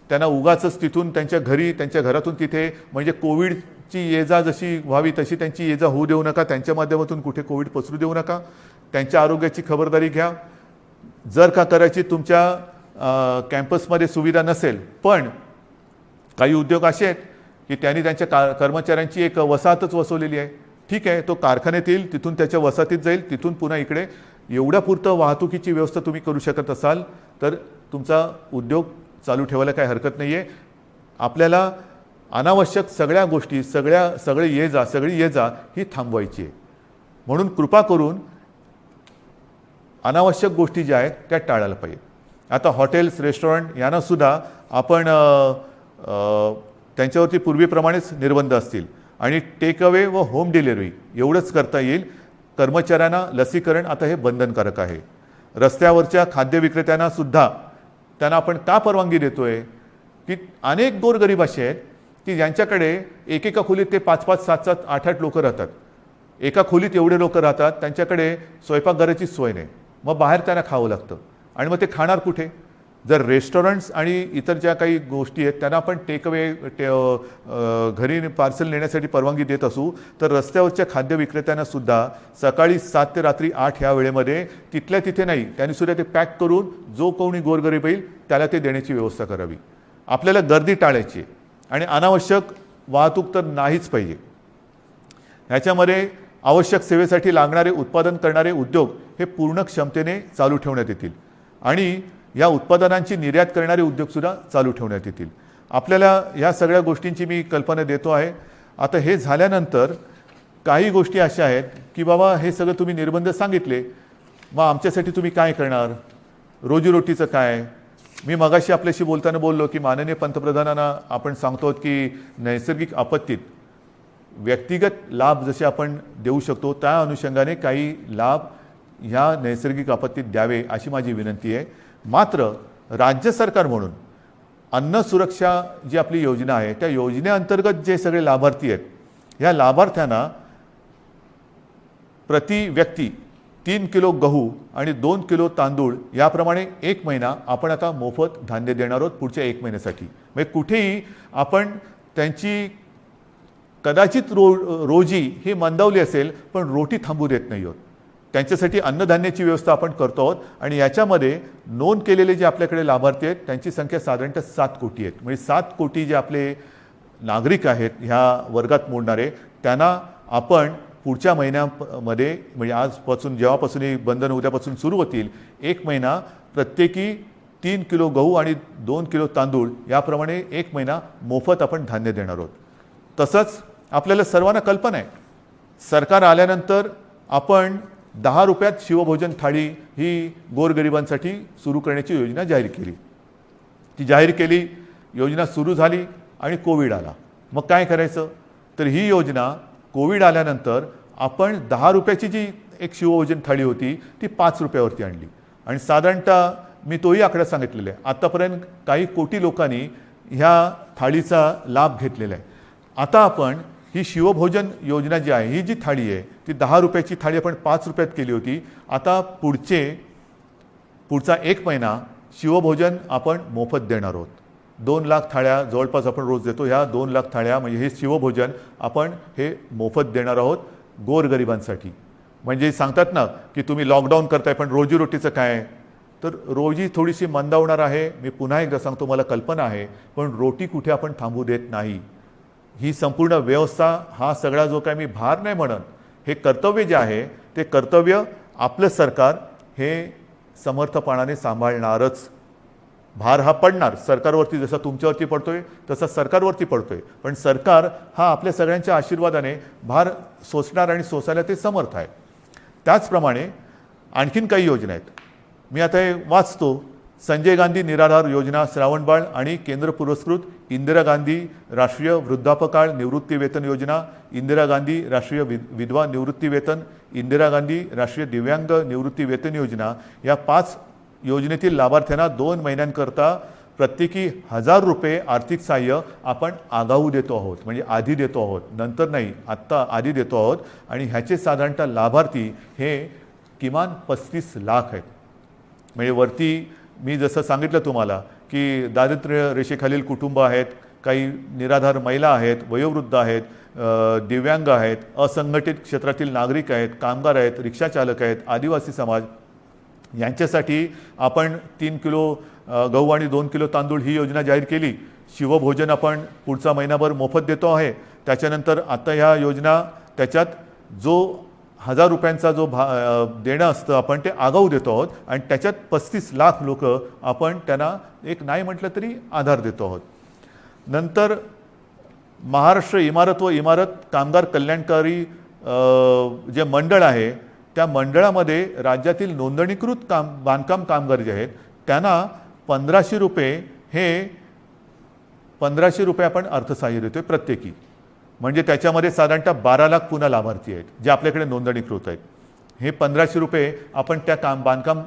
त्यांना उगाचच तिथून त्यांच्या घरी, त्यांच्या घरातून तिथे, म्हणजे कोविडची ये जा जशी व्हावी तशी त्यांची ये जा होऊ देऊ नका. त्यांच्या माध्यमातून कुठे कोविड पसरू देऊ नका. त्यांच्या आरोग्याची खबरदारी घ्या. जर का करायची तुमच्या कॅम्पसमध्ये सुविधा नसेल, पण काही उद्योग असे आहेत की त्यांनी त्यांच्या कर्मचाऱ्यांची एक वसाहतच वसवलेली आहे, ठीक आहे, तो कारखान्यात येईल, तिथून त्याच्या वसाहतीत जाईल, तिथून पुन्हा इकडे. एवढ्यापुरतं वाहतुकीची व्यवस्था तुम्ही करू शकत असाल तर तुमचा उद्योग चालू ठेवायला काही हरकत नाही आहे. आपल्याला अनावश्यक सगळ्या गोष्टी, सगळी ये जा ही थांबवायची आहे. म्हणून कृपा करून अनावश्यक गोष्टी ज्या आहेत त्या टाळायला पाहिजे. आता हॉटेल्स, रेस्टॉरंट यांनासुद्धा आपण त्यांच्यावरती पूर्वीप्रमाणेच निर्बंध असतील आणि टेक अवे व होम डिलिव्हरी एवढंच करता येईल. कर्मचाऱ्यांना लसीकरण आता हे बंधनकारक आहे. रस्त्यावरच्या खाद्य विक्रेत्यांना सुद्धा त्यांना आपण का परवानगी देतोय की अनेक गोरगरीब असे आहेत की ज्यांच्याकडे एकेका खोलीत ते 5-5, 7-7, 8-8 लोक राहतात. एका खोलीत एवढे लोक राहतात, त्यांच्याकडे स्वयंपाकघराची सोय नाही, मग बाहेर त्यांना खावं लागतं. आणि मग ते खाणार कुठे? जर रेस्टॉरंट्स आणि इतर ज्या काही गोष्टी आहेत त्यांना आपण टेक अवे घरी पार्सल नेण्यासाठी परवानगी देत असू, तर रस्त्यावरच्या खाद्य विक्रेत्यांना सुद्धा सकाळी 7 ते रात्री 8 ह्या वेळेमध्ये तिथल्या तिथे नाही, त्यांनी सुद्धा ते पॅक करून जो कोणी गोरगरीब येईल त्याला ते देण्याची व्यवस्था करावी. आपल्याला गर्दी टाळायची आणि अनावश्यक वाहतूक तर नाहीच पाहिजे. ह्याच्यामध्ये आवश्यक सेवेसाठी लागणारे उत्पादन करणारे उद्योग हे पूर्ण क्षमतेने चालू ठेवण्यात येतील आणि या उत्पादनांची निर्यात करणारे उद्योगसुद्धा चालू ठेवण्यात येतील. आपल्याला ह्या सगळ्या गोष्टींची मी कल्पना देतो आहे. आता हे झाल्यानंतर काही गोष्टी अशा आहेत की बाबा हे सगळं तुम्ही निर्बंध सांगितले, मग आमच्यासाठी तुम्ही काय करणार? रोजीरोटीचं काय? मी मगाशी आपल्याशी बोलताना बोललो की माननीय पंतप्रधानांना आपण सांगतो की नैसर्गिक आपत्तीत व्यक्तिगत लाभ जसे आपण देऊ शकतो त्या अनुषंगाने काही लाभ ह्या नैसर्गिक आपत्तीत द्यावे अशी माझी विनंती आहे. मात्र राज्य सरकार म्हणून अन्न सुरक्षा जी आपली योजना आहे त्या योजनेअंतर्गत जे सगळे लाभार्थी आहेत, ह्या लाभार्थ्यांना प्रति व्यक्ती 3 किलो गहू आणि 2 किलो तांदूळ याप्रमाणे 1 महिना आपण आता मोफत धान्य देणार आहोत पुढच्या 1 महिन्यासाठी. म्हणजे कुठेही आपण त्यांची कदाचित रोजी ही मंदावली असेल पण रोटी थांबू देत नाही आहोत. त्यांच्यासाठी अन्नधान्याची व्यवस्था आपण करतो आहोत आणि याच्यामध्ये नोंद केलेले जे आपल्याकडे लाभार्थी आहेत त्यांची संख्या साधारणतः 7 कोटी आहेत. म्हणजे 7 कोटी जे आपले नागरिक आहेत ह्या वर्गात मोडणारे, त्यांना आपण पुढच्या महिन्यामध्ये, म्हणजे आजपासून जेव्हापासून ही बंधन उद्यापासून सुरू होतील, 1 महिना प्रत्येकी 3 किलो गहू आणि 2 किलो तांदूळ याप्रमाणे 1 महिना मोफत आपण धान्य देणार आहोत. तसंच आपल्याला सर्वांना कल्पना आहे, सरकार आल्यानंतर आपण 10 रुपयात शिवभोजन थाळी ही गोरगरिबांसाठी सुरू करण्याची योजना जाहीर केली. ती जाहीर केली, योजना सुरू झाली आणि कोविड आला. मग काय करायचं? तर ही योजना कोविड आल्यानंतर आपण 10 रुपयाची जी एक शिवभोजन थाळी होती ती 5 रुपयावरती आणली आणि साधारणतः मी तोही आकडा सांगितलेला आहे, आतापर्यंत काही कोटी लोकांनी ह्या थाळीचा लाभ घेतलेला आहे. आता आपण ही शिवभोजन योजना जी आहे, ही जी थाळी आहे ती 10 रुपयाची थाळी आपण 5 रुपयात केली होती. आता पुढचा 1 महिना शिवभोजन आपण मोफत देणार आहोत. 2 लाख थाळ्या जवळपास आपण रोज देतो. ह्या 2 लाख थाळ्या म्हणजे हे शिवभोजन आपण हे मोफत देणार आहोत गोरगरिबांसाठी. म्हणजे सांगतात ना की तुम्ही लॉकडाऊन करताय पण रोजीरोटीचं काय, तर रोजी थोडीशी मंदावणार आहे. मी पुन्हा एकदा सांगतो, मला कल्पना आहे, पण रोटी कुठे आपण थांबू देत नाही. ही संपूर्ण व्यवस्था, हा सगळा जो काय मी भार नाही म्हणत, हे कर्तव्य जे आहे ते कर्तव्य आपलं सरकार हे समर्थपणाने सांभाळणारच. भार हा पडणार सरकारवरती, जसा तुमच्यावरती पडतोय तसा सरकारवरती पडतोय, पण सरकार हा आपल्या सगळ्यांच्या आशीर्वादाने भार सोसणार आणि सोसायला ते समर्थ आहे. त्याचप्रमाणे आणखीन काही योजना आहेत. मी आता हे वाचतो. संजय गांधी निराधार योजना, श्रावणबाळ आणि केंद्र पुरस्कृत इंदिरा गांधी राष्ट्रीय वृद्धापकाळ निवृत्ती वेतन योजना, इंदिरा गांधी राष्ट्रीय विधवा निवृत्ती वेतन, इंदिरा गांधी राष्ट्रीय दिव्यांग निवृत्ती वेतन योजना, या 5 योजनेतील लाभार्थ्यांना 2 महिन्यांकरता प्रत्येकी 1000 रुपये आर्थिक सहाय्य आपण आगाऊ देतो आहोत. म्हणजे आधी देतो आहोत, नंतर नाही, आत्ता आधी देतो आहोत. आणि ह्याचे साधारणतः लाभार्थी हे किमान 35 लाख आहेत. म्हणजे वरती मी जसं सांगितलं तुम्हाला की दारिद्र्य रेषेखालील कुटुंब आहेत, काही निराधार महिला आहेत, वयोवृद्ध आहेत, दिव्यांग आहेत, असंघटित क्षेत्रातील नागरिक आहेत, कामगार आहेत, रिक्षाचालक आहेत, आदिवासी समाज, यांच्यासाठी आपण 3 किलो गहू आणि 2 किलो तांदूळ ही योजना जाहीर केली. शिवभोजन आपण पुढचा महिनाभर मोफत देतो आहे. त्याच्यानंतर आता ह्या योजना, त्याच्यात जो 1000 रुपयांचा जो देणं असतं आपण ते आगाऊ देतो आहोत आणि त्याच्यात 35 लाख लोक आपण त्यांना एक नाही म्हटलं तरी आधार देतो आहोत. नंतर महाराष्ट्र इमारत व इमारत कामगार कल्याणकारी जे मंडळ आहे त्या मंडळामध्ये राज्यातील नोंदणीकृत बांधकाम कामगार जे आहेत त्यांना 1500 रुपये, हे 1500 रुपये आपण अर्थसहाय्य देतोय प्रत्येकी. म्हणजे त्याच्यामध्ये साधारणतः 12 लाख पुन्हा लाभार्थी आहेत जे आपल्याकडे नोंदणीकृत आहेत. हे 1500 रुपये आपण त्या बांधकाम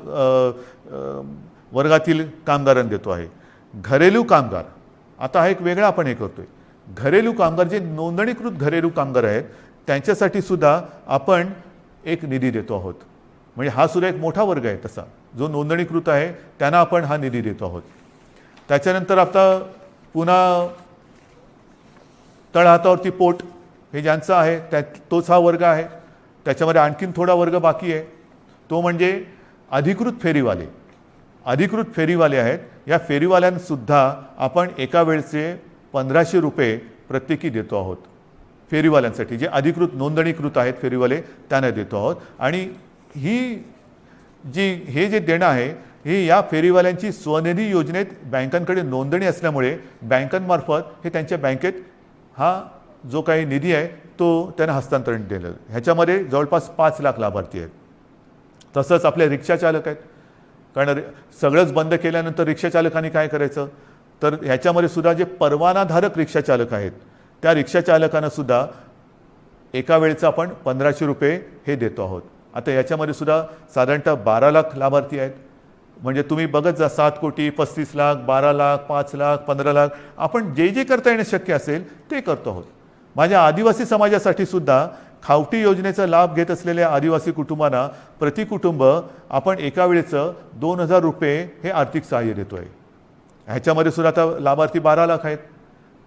वर्गातील कामगारांना देतो आहे. घरेलू कामगार, आता हा एक वेगळा आपण हे करतोय. घरेलू कामगार जे नोंदणीकृत घरेलू कामगार आहेत त्यांच्यासाठी सुद्धा आपण एक निधी देतो आहोत. म्हणजे हा सुद्धा एक मोठा वर्ग आहे तसा, जो नोंदणीकृत आहे त्यांना आपण हा निधी देतो आहोत. त्याच्यानंतर आता पुन्हा तळहातावरती पोट हे ज्यांचं आहे तोच हा वर्ग आहे. त्याच्यामध्ये आणखीन थोडा वर्ग बाकी आहे, तो म्हणजे अधिकृत फेरीवाले. अधिकृत फेरीवाले आहेत. या फेरीवाल्यांसुद्धा आपण एका वेळचे 1500 रुपये प्रत्येकी देतो आहोत. फेरीवाल्यांसाठी जे अधिकृत नोंदणीकृत आहेत फेरीवाले त्यांना देतो आहोत. आणि हे जे देणं आहे हे या फेरीवाल्यांची स्वनिधी योजनेत बँकांकडे नोंदणी असल्यामुळे बँकांमार्फत हे त्यांच्या बँकेत हा जो काही निधी आहे तो त्यांना हस्तांतरण दिलं. ह्याच्यामध्ये जवळपास 5 लाख लाभार्थी आहेत. तसंच आपले रिक्षाचालक आहेत, कारण सगळंच बंद केल्यानंतर रिक्षाचालकांनी काय करायचं, तर ह्याच्यामध्ये सुद्धा जे परवानाधारक रिक्षाचालक आहेत त्या रिक्षाचालकांना सुद्धा एका वेळेचं आपण 1500 रुपये हे देतो आहोत. आता याच्यामध्ये सुद्धा साधारणतः 12 लाख लाभार्थी आहेत. म्हणजे तुम्ही बघत जा, 7 कोटी, 35 लाख, 12 लाख, 5 लाख, 15 लाख, आपण जे जे करता येणं शक्य असेल ते करतो आहोत. माझ्या आदिवासी समाजासाठी सुद्धा खावटी योजनेचा लाभ घेत असलेल्या आदिवासी कुटुंबांना प्रति कुटुंब आपण एका वेळेचं 2000 रुपये हे आर्थिक सहाय्य देतो आहे. ह्याच्यामध्ये सुद्धा आता लाभार्थी 12 लाख आहेत.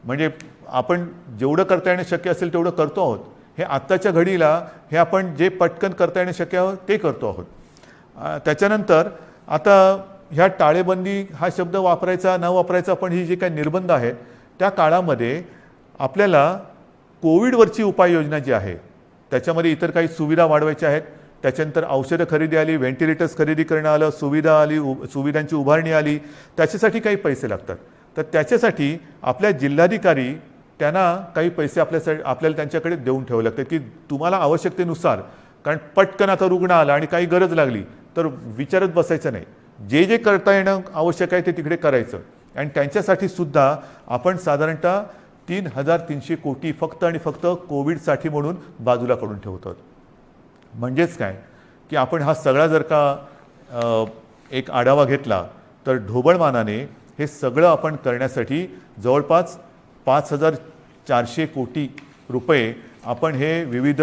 म्हणजे आपण जेवढं करता येणं शक्य असेल तेवढं करतो आहोत. हे आत्ताच्या घडीला हे आपण जे पटकन करता येणं शक्य आहे ते करतो आहोत. त्याच्यानंतर आता ह्या टाळेबंदी हा शब्द वापरायचा न वापरायचा, पण ही जे काही निर्बंध आहेत त्या काळामध्ये आपल्याला कोविडवरची उपाययोजना जी आहे त्याच्यामध्ये इतर काही सुविधा वाढवायच्या आहेत. त्याच्यानंतर औषधं खरेदी आली, व्हेंटिलेटर्स खरेदी करणं आलं, सुविधा आली, सुविधांची उभारणी आली, त्याच्यासाठी काही पैसे लागतात. तर त्याच्यासाठी आपल्या जिल्हाधिकारी त्यांना काही पैसे आपल्याला त्यांच्याकडे देऊन ठेवावे लागतात की तुम्हाला आवश्यकतेनुसार, कारण पटकन आता रुग्ण आला आणि काही गरज लागली तर विचारत बसायचं नाही, जे जे करता येणं आवश्यक आहे ते तिकडे करायचं. आणि त्यांच्यासाठी सुद्धा आपण साधारणतः 3300 कोटी फक्त आणि फक्त कोविडसाठी म्हणून बाजूला करून ठेवतो. म्हणजेच काय की आपण हा सगळा जर का एक आढावा घेतला तर ढोबळमानाने हे सगळं आपण करण्यासाठी जवळपास 5400 कोटी रुपये आपण हे विविध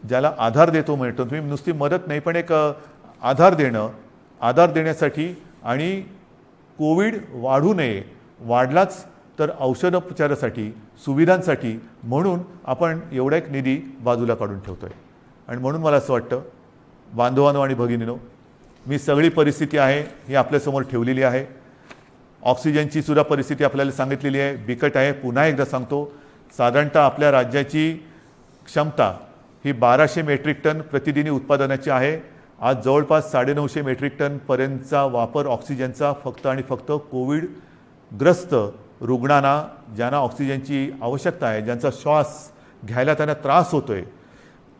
ज्याला आधार देतो म्हणतो, तुम्ही नुसती मदत नाही पण एक आधार देण्यासाठी आणि कोविड वाढू नये वाढलाच तर औषधोपचारासाठी सुविधांसाठी म्हणून आपण एवढा एक निधी बाजूला काढून ठेवतो आहे. आणि म्हणून मला असं वाटतं बांधवांनो आणि भगिनींनो, मी सगळी परिस्थिती आहे ही आपल्यासमोर ठेवलेली आहे. ऑक्सिजनची सुद्धा परिस्थिती आपल्याला सांगितलेली आहे, बिकट आहे. पुन्हा एकदा सांगतो, साधारणतः आपल्या राज्याची क्षमता ही 1200 मेट्रिक टन प्रतिदिनी उत्पादनाची आहे. आज जवळपास 950 मेट्रिक टनपर्यंतचा वापर ऑक्सिजनचा फक्त आणि फक्त कोविडग्रस्त रुग्णांना, ज्यांना ऑक्सिजनची आवश्यकता आहे, ज्यांचा श्वास घ्यायला त्यांना त्रास होतो आहे,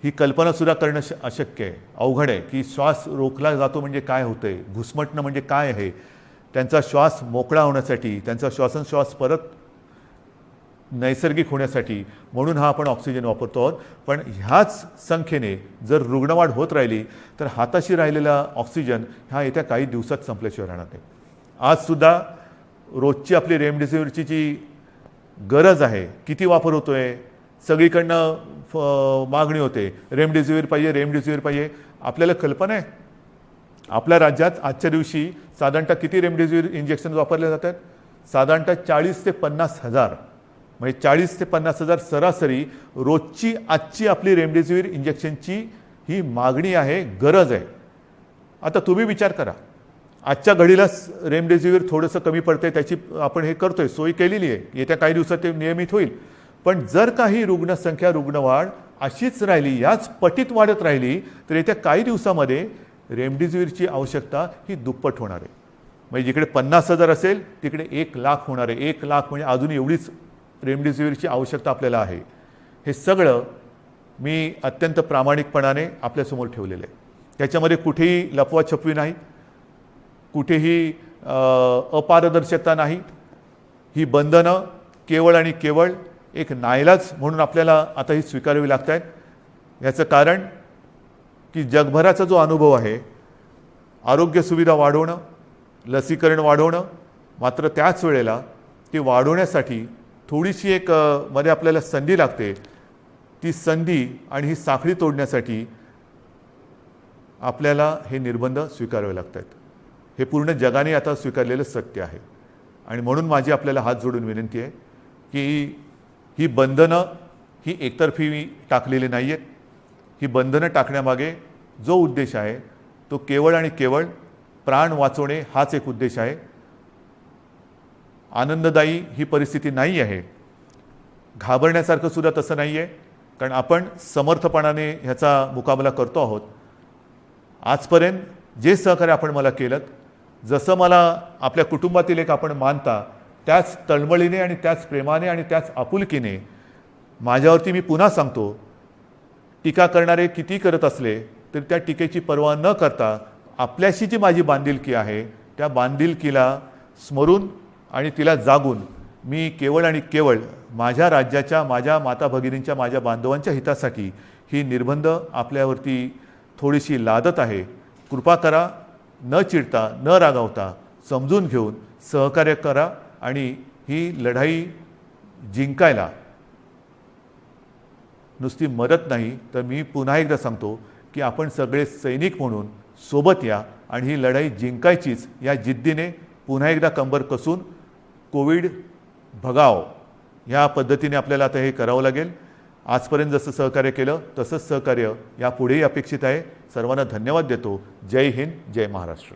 ही कल्पनासुद्धा करणं अशक्य आहे, अवघड आहे की श्वास रोखला जातो म्हणजे काय होतं आहे, घुसमटणं म्हणजे काय आहे. त्यांचा श्वास मोकळा होण्यासाठी, त्यांचा श्वासोच्छ्वास परत नैसर्गिक होण्यासाठी म्हणून हा आपण ऑक्सिजन वापरतो आहोत. पण ह्याच संख्येने जर रुग्णवाढ होत राहिली तर हाताशी राहिलेला ऑक्सिजन हा येत्या काही दिवसात संपल्याशिवाय राहणार नाही. आजसुद्धा रोजची आपली रेमडेसिवीरची जी गरज आहे, किती वापर होतो आहे, सगळीकडनं मागणी होते, रेमडेसिवीर पाहिजे, रेमडेसिवीर पाहिजे. आपल्याला कल्पना आहे आपल्या राज्यात आजच्या दिवशी साधारणतः किती रेमडेसिवीर इंजेक्शन वापरले जातात? साधारणतः 40 ते 50 हजार, म्हणजे 40 ते 50 हजार सरासरी रोजची आजची आपली रेमडेसिवीर इंजेक्शनची ही मागणी आहे, गरज आहे. आता तुम्ही विचार करा, आजच्या घडीला रेमडेसिवीर थोडंसं कमी पडते, त्याची आपण हे करतोय, सोयी केलेली आहे, येत्या काही दिवसात ते नियमित होईल. पण जर काही रुग्णसंख्या, रुग्णवाढ अशीच राहिली, याच पटीत वाढत राहिली तर येत्या काही दिवसामध्ये रेमडेसिवीरची आवश्यकता ही दुप्पट होणार आहे. म्हणजे जिकडे 50,000 असेल तिकडे 1,00,000 होणार आहे. 1,00,000 म्हणजे अजून एवढीच रेमडेसिवीरची आवश्यकता आपल्याला आहे. हे सगळं मी अत्यंत प्रामाणिकपणाने आपल्यासमोर ठेवलेलं आहे. त्याच्यामध्ये कुठेही लपवाछपवी नाही, कुठेही अपारदर्शकता नाही. ही बंधनं केवळ आणि केवळ एक नाईलाज म्हणून आपल्याला आता ही स्वीकारावी लागत आहेत. याचं कारण की जगभराचा जो अनुभव आहे, आरोग्य सुविधा वाढवणं, लसीकरण वाढवणं, मात्र त्याच वेळेला ती वाढवण्यासाठी थोडीशी एक मध्ये आपल्याला संधी लागते. ती संधी आणि ही साखळी तोडण्यासाठी आपल्याला हे निर्बंध स्वीकारावे लागतात. हे पूर्ण जगाने आता स्वीकारलेलं सत्य आहे. आणि म्हणून माझी आपल्याला हात जोडून विनंती आहे की ही बंधनं ही एकतर्फी टाकलेली नाही आहेत. ही बंधनं टाकण्यामागे जो उद्देश आहे तो केवळ आणि केवळ प्राण वाचवणे हाच एक उद्देश आहे. आनंददायी ही परिस्थिती नाही आहे, घाबरण्यासारखं सुद्धा तसं नाही आहे, कारण आपण समर्थपणाने ह्याचा मुकाबला करतो आहोत. आजपर्यंत जे सहकार्य आपण मला केलं, जसं मला आपल्या कुटुंबातील एक आपण मानता, त्याच तळमळीने आणि त्याच प्रेमाने आणि त्याच आपुलकीने माझ्यावरती मी पुन्हा सांगतो, टीका करणारे किती करत असले तरी त्या टीकेची पर्वा न करता आपल्याशी जी माझी बांधिलकी आहे त्या बांधिलकीला स्मरून आणि तिला जागून मी केवळ आणि केवळ माझ्या राज्याच्या, माझ्या माता भगिनींच्या, माझ्या बांधवांच्या हितासाठी ही निर्बंध आपल्यावरती थोडीशी लादत आहे. कृपा करा, न चिडता, न रागावता, समजून घेऊन सहकार्य करा आणि ही लढाई जिंकायला नुसती मदत नाही तर मी पुन्हा एकदा सांगतो की आपण सगळे सैनिक म्हणून सोबत या आणि ही लढाई जिंकायचीच या जिद्दीने पुन्हा एकदा कंबर कसून कोविड भगाव ह्या पद्धतीने आपल्याला आता हे करावं लागेल. आजपर्यंत जसं सहकार्य केलं तसंच सहकार्य यापुढेही अपेक्षित आहे. सर्वांना धन्यवाद देतो. जय हिंद, जय महाराष्ट्र.